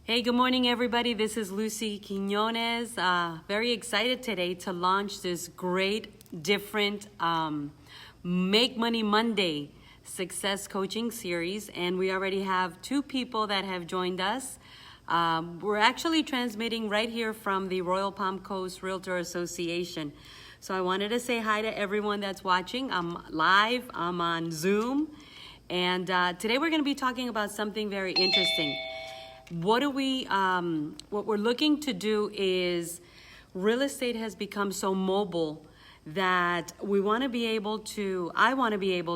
Hey, good morning, everybody. This is Lucy Quinones. Very excited today to launch this great, different Make Money Monday success coaching series. And we already have two people that have joined us. We're actually transmitting right here from the Royal Palm Coast Realtor Association. So I wanted to say hi to everyone that's watching. I'm live, I'm on Zoom. And today we're going to be talking about something very interesting. What we're looking to do is, real estate has become so mobile that I want to be able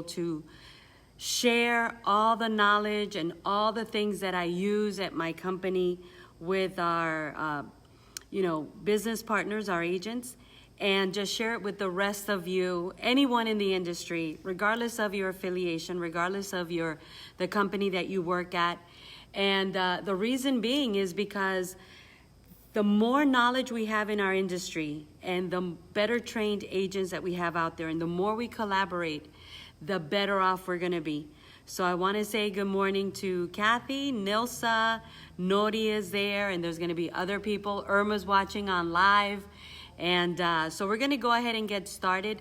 to share all the knowledge and all the things that I use at my company with our, business partners, our agents, and just share it with the rest of you, anyone in the industry, regardless of your affiliation, regardless of the company that you work at. And the reason being is because the more knowledge we have in our industry and the better trained agents that we have out there and the more we collaborate, the better off we're going to be. So I want to say good morning to Kathy, Nilsa, Nori is there, and there's going to be other people. Irma's watching on live. And so we're going to go ahead and get started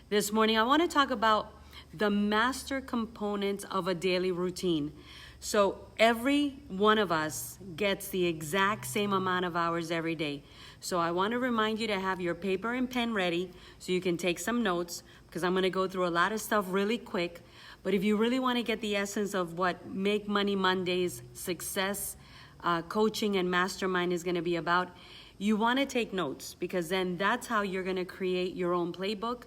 this morning. I want to talk about the master components of a daily routine. So every one of us gets the exact same amount of hours every day. So I want to remind you to have your paper and pen ready so you can take some notes, because I'm going to go through a lot of stuff really quick. But if you really want to get the essence of what Make Money Monday's success coaching and mastermind is going to be about, you want to take notes, because then that's how you're going to create your own playbook,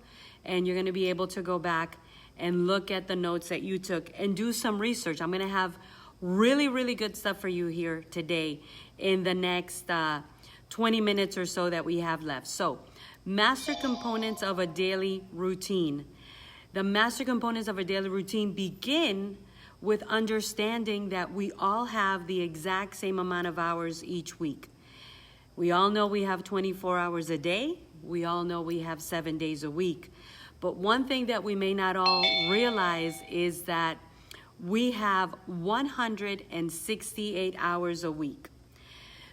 and you're going to be able to go back and look at the notes that you took and do some research. I'm going to have really, really good stuff for you here today in the next 20 minutes or so that we have left. So, master components of a daily routine. The master components of a daily routine begin with understanding that we all have the exact same amount of hours each week. We all know we have 24 hours a day. We all know we have 7 days a week. But one thing that we may not all realize is that we have 168 hours a week.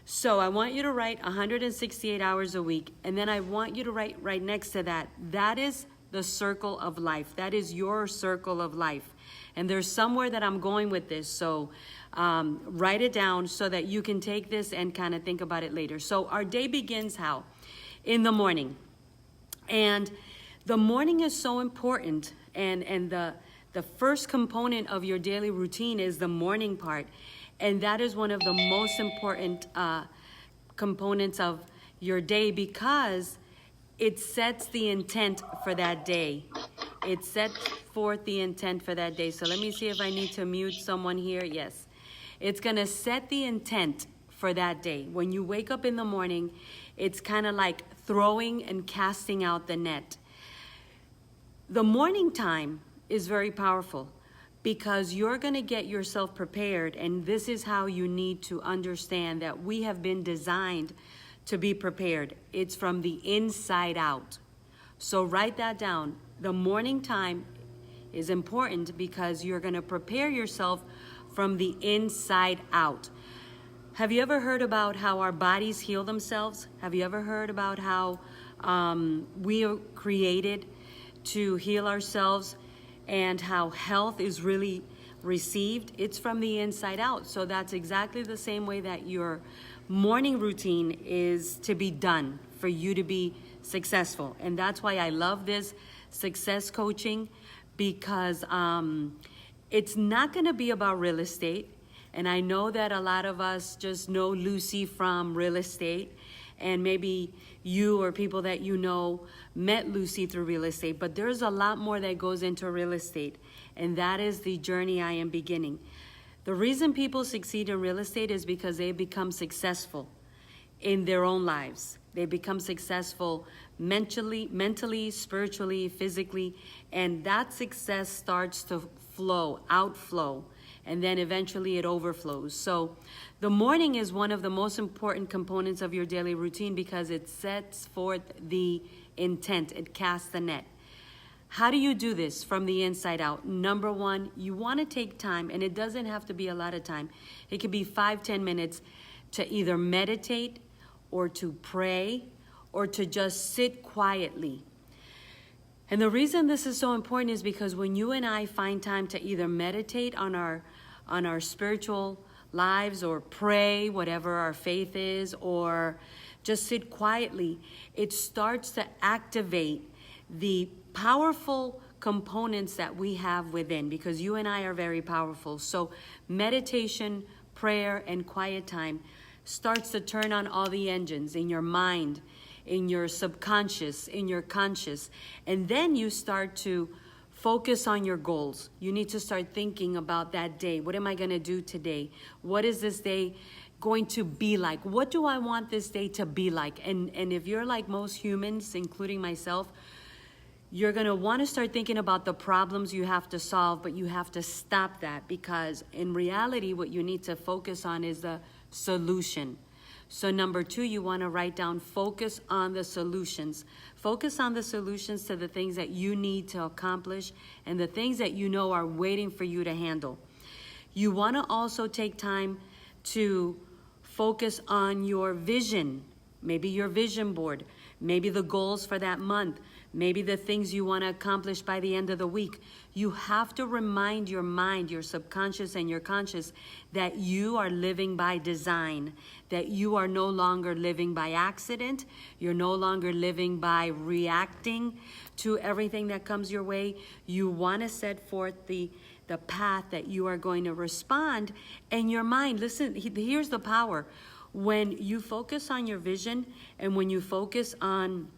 So I want you to write 168 hours a week, and then I want you to write right next to that, that is the circle of life. That is your circle of life. And there's somewhere that I'm going with this, so write it down so that you can take this and kind of think about it later. So our day begins how? In the morning. And the morning is so important, and the first component of your daily routine is the morning part, and that is one of the most important components of your day, because it sets the intent for that day. It sets forth the intent for that day. So let me see if I need to mute someone here. Yes. It's going to set the intent for that day. When you wake up in the morning, it's kind of like throwing and casting out the net. The morning time is very powerful, because you're going to get yourself prepared, and this is how you need to understand that we have been designed to be prepared. It's from the inside out. So write that down. The morning time is important because you're going to prepare yourself from the inside out. Have you ever heard about how our bodies heal themselves? Have you ever heard about how we are created to heal ourselves, and how health is really received? It's from the inside out. So that's exactly the same way that your morning routine is to be done for you to be successful. And that's why I love this success coaching, because it's not going to be about real estate. And I know that a lot of us just know Lucy from real estate, and maybe you or people that you know met Lucy through real estate, but there's a lot more that goes into real estate, and that is the journey I am beginning. The reason people succeed in real estate is because they become successful in their own lives. They become successful mentally, spiritually, physically, and that success starts to outflow, and then eventually it overflows. So the morning is one of the most important components of your daily routine, because it sets forth the intent. It casts the net. How do you do this from the inside out? Number one, you want to take time, and it doesn't have to be a lot of time. It could be 5-10 minutes to either meditate or to pray or to just sit quietly. And the reason this is so important is because when you and I find time to either meditate on our spiritual lives or pray, whatever our faith is, or just sit quietly, it starts to activate the powerful components that we have within, because you and I are very powerful. So meditation, prayer, and quiet time starts to turn on all the engines in your mind, in your subconscious, in your conscious. And then you start to focus on your goals. You need to start thinking about that day. What am I going to do today? What is this day going to be like? What do I want this day to be like? And if you're like most humans, including myself, you're going to want to start thinking about the problems you have to solve, but you have to stop that, because in reality, what you need to focus on is the solution. So number 2, you want to write down, focus on the solutions. Focus on the solutions to the things that you need to accomplish and the things that you know are waiting for you to handle. You want to also take time to focus on your vision, maybe your vision board, maybe the goals for that month, maybe the things you want to accomplish by the end of the week. You have to remind your mind, your subconscious and your conscious, that you are living by design, that you are no longer living by accident. You're no longer living by reacting to everything that comes your way. You want to set forth the path that you are going to respond. And your mind, listen, here's the power. When you focus on your vision and when you focus on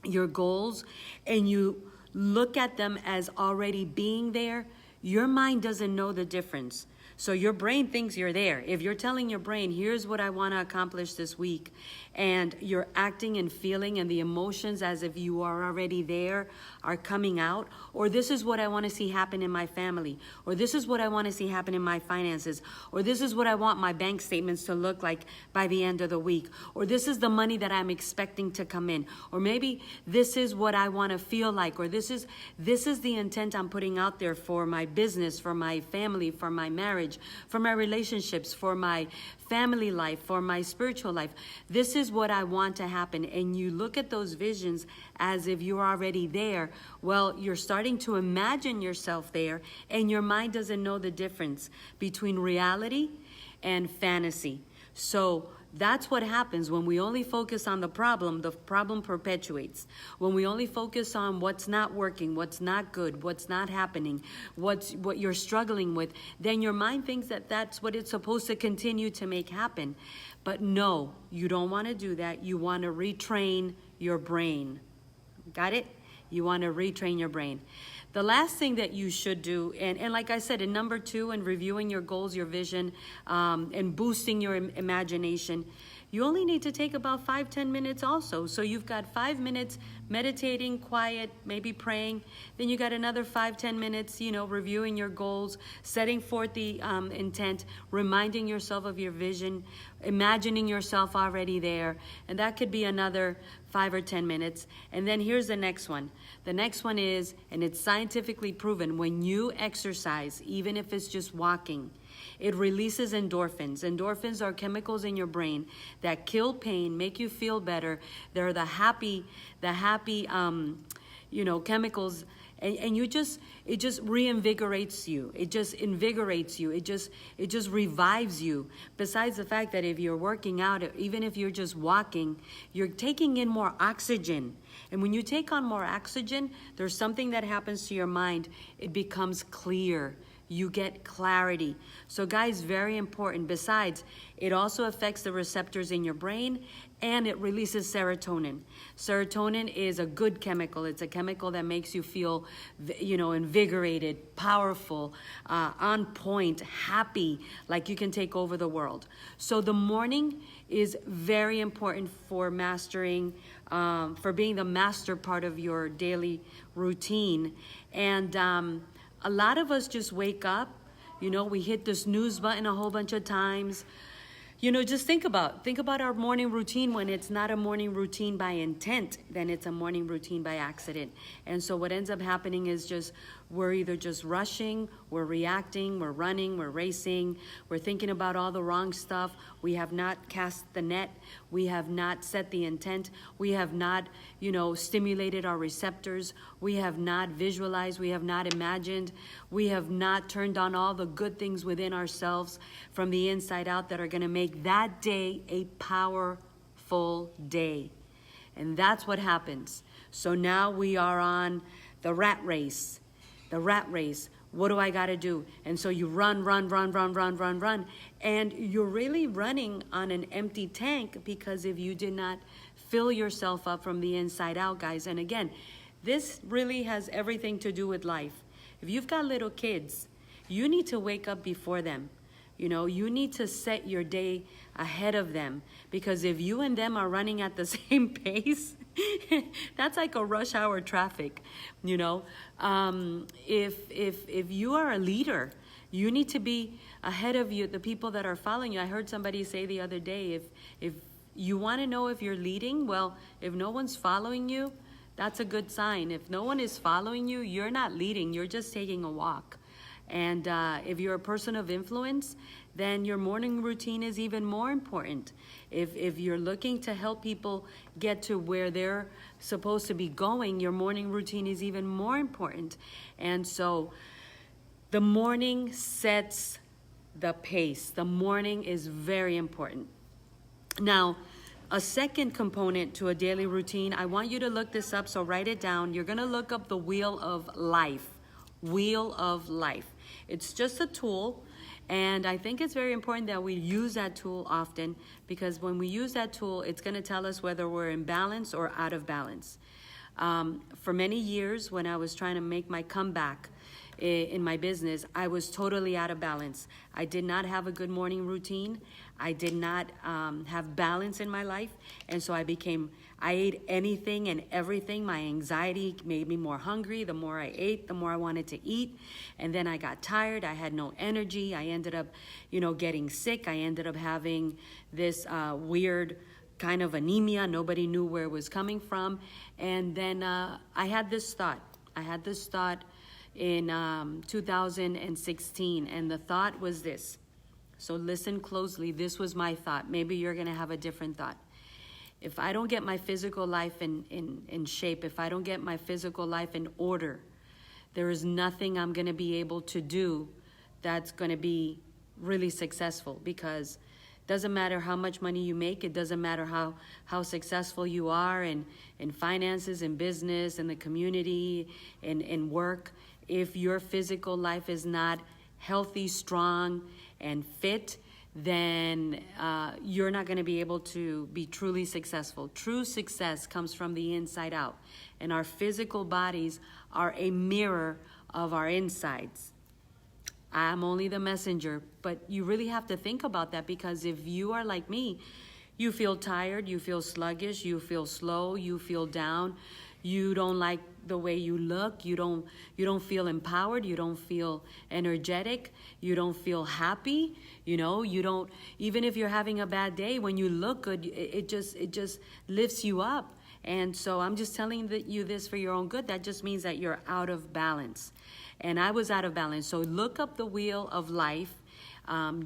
your goals and you look at them as already being there, your mind doesn't know the difference. So your brain thinks you're there. If you're telling your brain, here's what I want to accomplish this week, and you're acting and feeling and the emotions as if you are already there are coming out, or this is what I want to see happen in my family, or this is what I want to see happen in my finances, or this is what I want my bank statements to look like by the end of the week, or this is the money that I'm expecting to come in, or maybe this is what I want to feel like, or this is the intent I'm putting out there for my business, for my family, for my marriage, for my relationships, for my family life, for my spiritual life. This is what I want to happen. And you look at those visions as if you're already there. Well, you're starting to imagine yourself there, and your mind doesn't know the difference between reality and fantasy. So that's what happens when we only focus on the problem perpetuates. When we only focus on what's not working, what's not good, what's not happening, what you're struggling with, then your mind thinks that that's what it's supposed to continue to make happen. But no, you don't want to do that. You want to retrain your brain. Got it? You want to retrain your brain. The last thing that you should do, and like I said, in number 2, in reviewing your goals, your vision, and boosting your imagination, you only need to take about 5-10 minutes also. So you've got 5 minutes meditating, quiet, maybe praying. Then you got another 5-10 minutes, reviewing your goals, setting forth the intent, reminding yourself of your vision, imagining yourself already there. And that could be another 5 or 10 minutes. And then here's the next one. The next one is, and it's scientifically proven, when you exercise, even if it's just walking, it releases endorphins. Endorphins are chemicals in your brain that kill pain, make you feel better. They're the happy, chemicals. And it just reinvigorates you. It just invigorates you. It just revives you. Besides the fact that if you're working out, even if you're just walking, you're taking in more oxygen. And when you take on more oxygen, there's something that happens to your mind. It becomes clear. You get clarity. So guys, very important. Besides, it also affects the receptors in your brain, and it releases serotonin. Serotonin is a good chemical. It's a chemical that makes you feel, invigorated, powerful, on point, happy, like you can take over the world. So the morning is very important for mastering, for being the master part of your daily routine. And a lot of us just wake up, we hit the snooze button a whole bunch of times. Just think about our morning routine. When it's not a morning routine by intent, then it's a morning routine by accident. And so what ends up happening is just we're either just rushing, we're reacting, we're running, we're racing, we're thinking about all the wrong stuff. We have not cast the net. We have not set the intent. We have not, stimulated our receptors. We have not visualized. We have not imagined. We have not turned on all the good things within ourselves from the inside out that are going to make that day a powerful day. And that's what happens. So now we are on the rat race. What do I got to do? And so you run. And you're really running on an empty tank, because if you did not fill yourself up from the inside out, guys. And again, this really has everything to do with life. If you've got little kids, you need to wake up before them. You need to set your day ahead of them, because if you and them are running at the same pace, that's like a rush hour traffic. If you are a leader, you need to be ahead of the people that are following you. I heard somebody say the other day, if you want to know if you're leading, well, if no one's following you, that's a good sign. If no one is following you, you're not leading, you're just taking a walk. And if you're a person of influence, then your morning routine is even more important. If you're looking to help people get to where they're supposed to be going, your morning routine is even more important. And so the morning sets the pace. The morning is very important. Now, a second component to a daily routine, I want you to look this up, so write it down. You're going to look up the Wheel of Life. Wheel of Life. It's just a tool, and I think it's very important that we use that tool often, because when we use that tool, it's going to tell us whether we're in balance or out of balance. For many years, when I was trying to make my comeback in my business, I was totally out of balance. I did not have a good morning routine. I did not have balance in my life, and so I ate anything and everything. My anxiety made me more hungry. The more I ate, the more I wanted to eat. And then I got tired. I had no energy. I ended up, getting sick. I ended up having this weird kind of anemia. Nobody knew where it was coming from. And then I had this thought. In 2016, and the thought was this. So listen closely. This was my thought. Maybe you're going to have a different thought. If I don't get my physical life in shape, if I don't get my physical life in order, there is nothing I'm going to be able to do that's going to be really successful, because it doesn't matter how much money you make. It doesn't matter how successful you are in finances, in business, in the community, in work. If your physical life is not healthy, strong, and fit, then you're not going to be able to be truly successful. True success comes from the inside out, and our physical bodies are a mirror of our insides. I'm only the messenger, but you really have to think about that, because if you are like me, you feel tired, you feel sluggish, you feel slow, you feel down, you don't like the way you look, you don't feel empowered, you don't feel energetic, you don't feel happy, you don't, even if you're having a bad day, when you look good, it just lifts you up. And so I'm just telling you this for your own good. That just means that you're out of balance. And I was out of balance. So look up the Wheel of Life.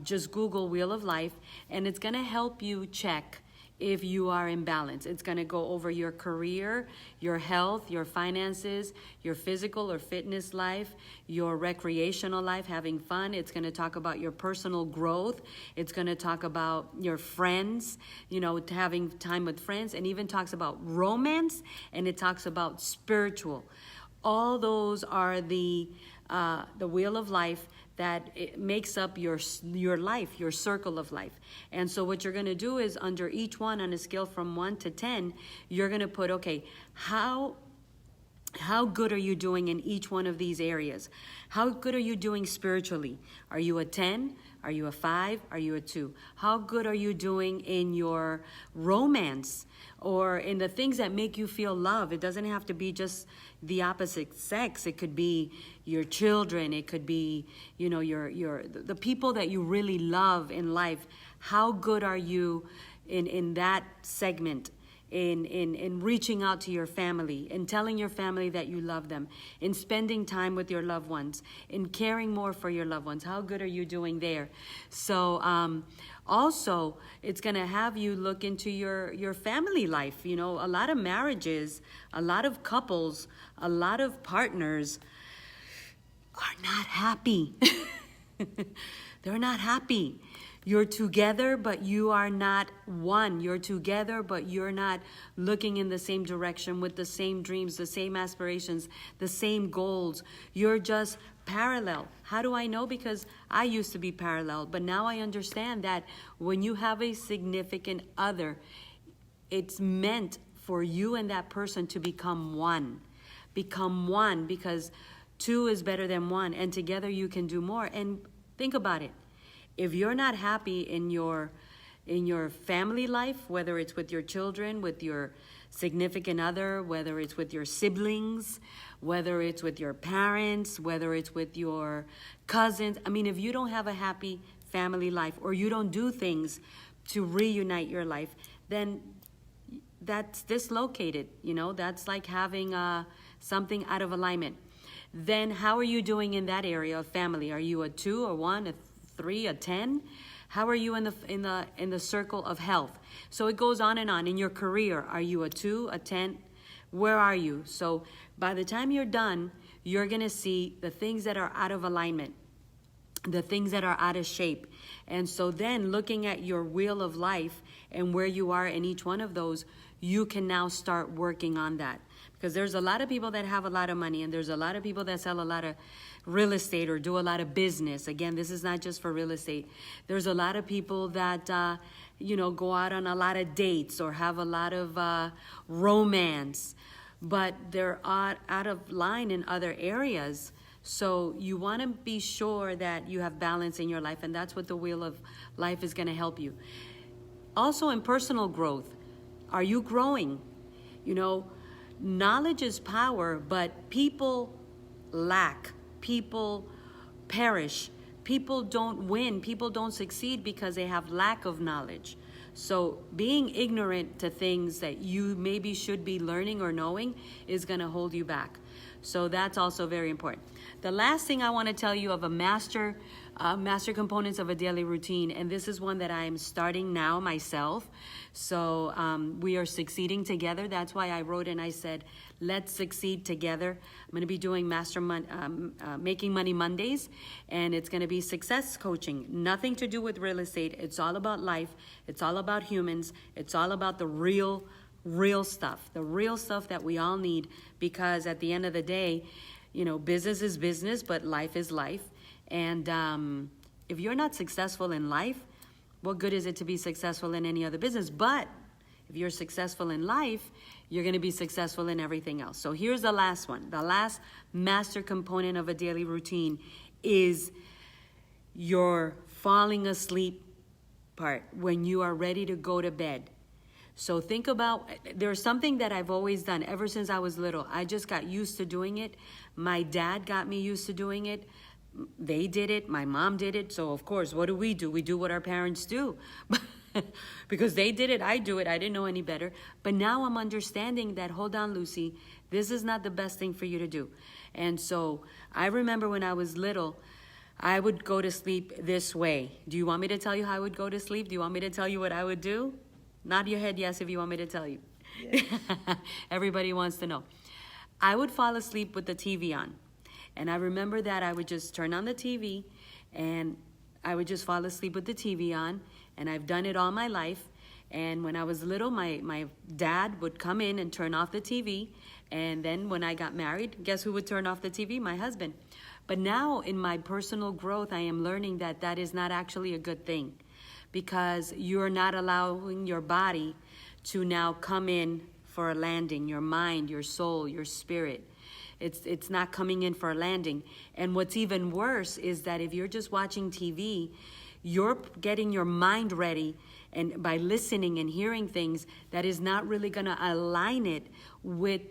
Just Google Wheel of Life, and it's going to help you check if you are in balance. It's going to go over your career, your health, your finances, your physical or fitness life, your recreational life, having fun. It's going to talk about your personal growth. It's going to talk about your friends, having time with friends, and even talks about romance, and it talks about spiritual. All those are the Wheel of Life that it makes up your life, your circle of life. And so what you're going to do is, under each one, on a scale from 1 to 10, you're going to put, okay, how good are you doing in each one of these areas? How good are you doing spiritually? Are you a 10? Are you a 5? Are you a 2? How good are you doing in your romance or in the things that make you feel love? It doesn't have to be just the opposite sex. It could be your children. It could be, you know, the people that you really love in life. How good are you in that segment? In reaching out to your family, in telling your family that you love them, in spending time with your loved ones, in caring more for your loved ones. How good are you doing there? So also, it's going to have you look into your family life. You know, a lot of marriages, a lot of couples, a lot of partners are not happy. They're not happy. You're together, but you are not one. You're together, but you're not looking in the same direction with the same dreams, the same aspirations, the same goals. You're just parallel. How do I know? Because I used to be parallel, but now I understand that when you have a significant other, it's meant for you and that person to become one. Become one, because two is better than one, and together you can do more. And think about it. If you're not happy in your family life, whether it's with your children, with your significant other, whether it's with your siblings, whether it's with your parents, whether it's with your cousins, I mean, if you don't have a happy family life or you don't do things to reunite your life, then that's dislocated, you know, that's like having something out of alignment. Then how are you doing in that area of family? Are you a 2 or 1, a 3, a 10? How are you in the circle of health? So it goes on and on. In your career, are you a 2, a 10? Where are you? So by the time you're done, you're gonna see the things that are out of alignment, the things that are out of shape. And so then looking at your wheel of life and where you are in each one of those, you can now start working on that. Because there's a lot of people that have a lot of money, and there's a lot of people that sell a lot of real estate or do a lot of business. Again, this is not just for real estate. There's a lot of people that, you know, go out on a lot of dates or have a lot of romance, but they're out of line in other areas. So you want to be sure that you have balance in your life, and that's what the wheel of life is going to help you. Also in personal growth, are you growing? You know, knowledge is power, but people lack. People perish. People don't win. People don't succeed because they have lack of knowledge. So being ignorant to things that you maybe should be learning or knowing is going to hold you back. So that's also very important. The last thing I want to tell you of a master components of a daily routine, and this is one that I am starting now myself. So we are succeeding together. That's why I wrote and I said, let's succeed together. I'm going to be doing Mastermind, Making Money Mondays, and it's going to be success coaching. Nothing to do with real estate. It's all about life. It's all about humans. It's all about the real stuff, the real stuff that we all need, because at the end of the day, you know, business is business, but life is life. And if you're not successful in life, what good is it to be successful in any other business? But if you're successful in life, you're going to be successful in everything else. So here's the last one. The last master component of a daily routine is your falling asleep part, when you are ready to go to bed. So think about, there's something that I've always done ever since I was little. I just got used to doing it. My dad got me used to doing it. They did it. My mom did it. So of course, what do? We do what our parents do. Because they did it, I do it. I didn't know any better. But now I'm understanding that, hold on, Lucy, this is not the best thing for you to do. And so I remember when I was little, I would go to sleep this way. Do you want me to tell you how I would go to sleep? Do you want me to tell you what I would do? Nod your head yes if you want me to tell you. Yes. Everybody wants to know. I would fall asleep with the TV on. And I remember that I would just turn on the TV and I would just fall asleep with the TV on. And I've done it all my life. And when I was little, my dad would come in and turn off the TV. And then when I got married, guess who would turn off the TV? My husband. But now in my personal growth, I am learning that that is not actually a good thing, because you're not allowing your body to now come in for a landing, your mind, your soul, your spirit. It's not coming in for a landing. And what's even worse is that if you're just watching TV, you're getting your mind ready, and by listening and hearing things that is not really going to align it with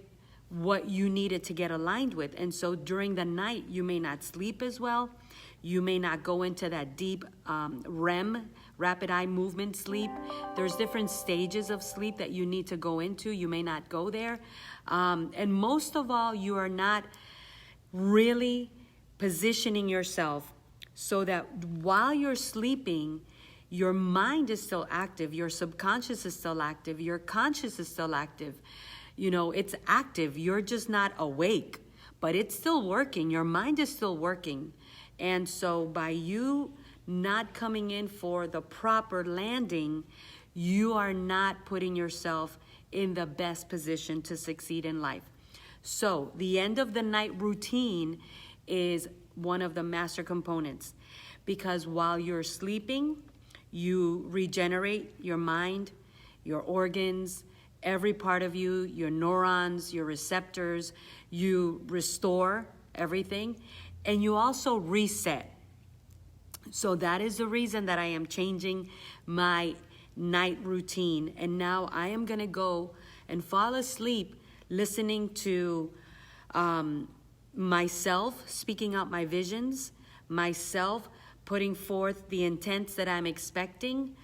what you needed to get aligned with. And so during the night, you may not sleep as well. You may not go into that deep REM, rapid eye movement sleep. There's different stages of sleep that you need to go into. You may not go there. And most of all, you are not really positioning yourself so that while you're sleeping, your mind is still active, your subconscious is still active, your conscious is still active. You know, it's active. You're just not awake, but it's still working. Your mind is still working. And so by you not coming in for the proper landing, you are not putting yourself in the best position to succeed in life. So the end of the night routine is one of the master components, because while you're sleeping, you regenerate your mind, your organs, every part of you, your neurons, your receptors, you restore everything, and you also reset. So that is the reason that I am changing my night routine. And now I am gonna go and fall asleep listening to myself speaking out my visions, myself putting forth the intents that I'm expecting,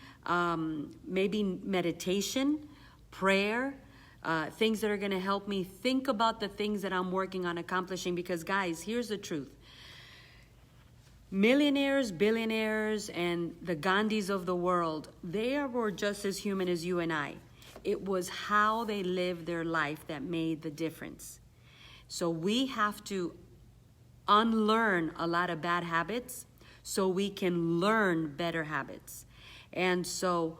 maybe meditation, prayer, things that are going to help me think about the things that I'm working on accomplishing. Because guys, here's the truth. Millionaires, billionaires, and the Gandhis of the world, they were just as human as you and I. It was how they lived their life that made the difference. So we have to unlearn a lot of bad habits so we can learn better habits. And so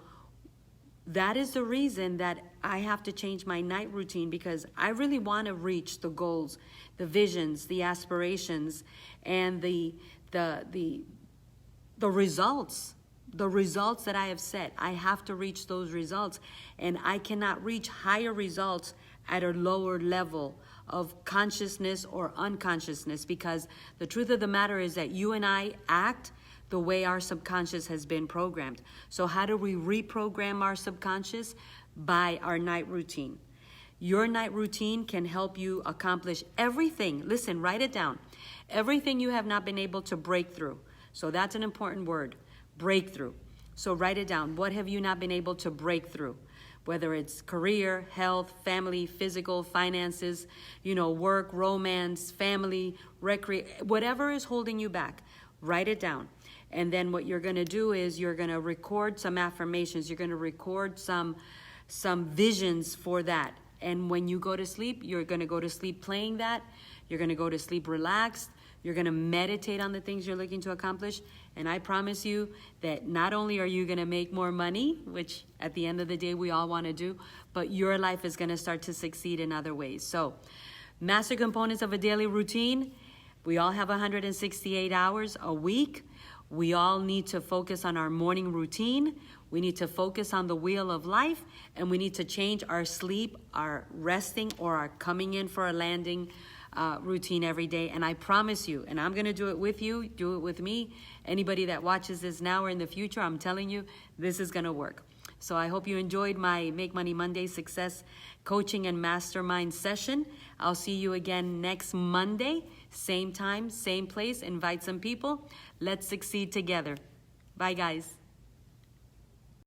that is the reason that I have to change my night routine, because I really want to reach the goals, the visions, the aspirations, and the results. The results that I have set. I have to reach those results, and I cannot reach higher results at a lower level of consciousness or unconsciousness, because the truth of the matter is that you and I act the way our subconscious has been programmed. So how do we reprogram our subconscious? By our night routine. Your night routine can help you accomplish everything. Listen, write it down. Everything you have not been able to break through. So that's an important word, breakthrough. So write it down. What have you not been able to break through? Whether it's career, health, family, physical, finances, work, romance, family, whatever is holding you back, write it down. And then what you're going to do is you're going to record some affirmations. You're going to record some visions for that. And when you go to sleep, you're going to go to sleep playing that. You're going to go to sleep relaxed. You're going to meditate on the things you're looking to accomplish. And I promise you that not only are you going to make more money, which at the end of the day we all want to do, but your life is going to start to succeed in other ways. So, master components of a daily routine. We all have 168 hours a week. We all need to focus on our morning routine. We need to focus on the wheel of life, and we need to change our sleep, our resting, or our coming in for a landing routine every day. And I promise you, and I'm going to do it with you, do it with me, anybody that watches this now or in the future, I'm telling you, this is going to work. So I hope you enjoyed my Make Money Monday Success Coaching and Mastermind session. I'll see you again next Monday, same time, same place. Invite some people. Let's succeed together. Bye, guys.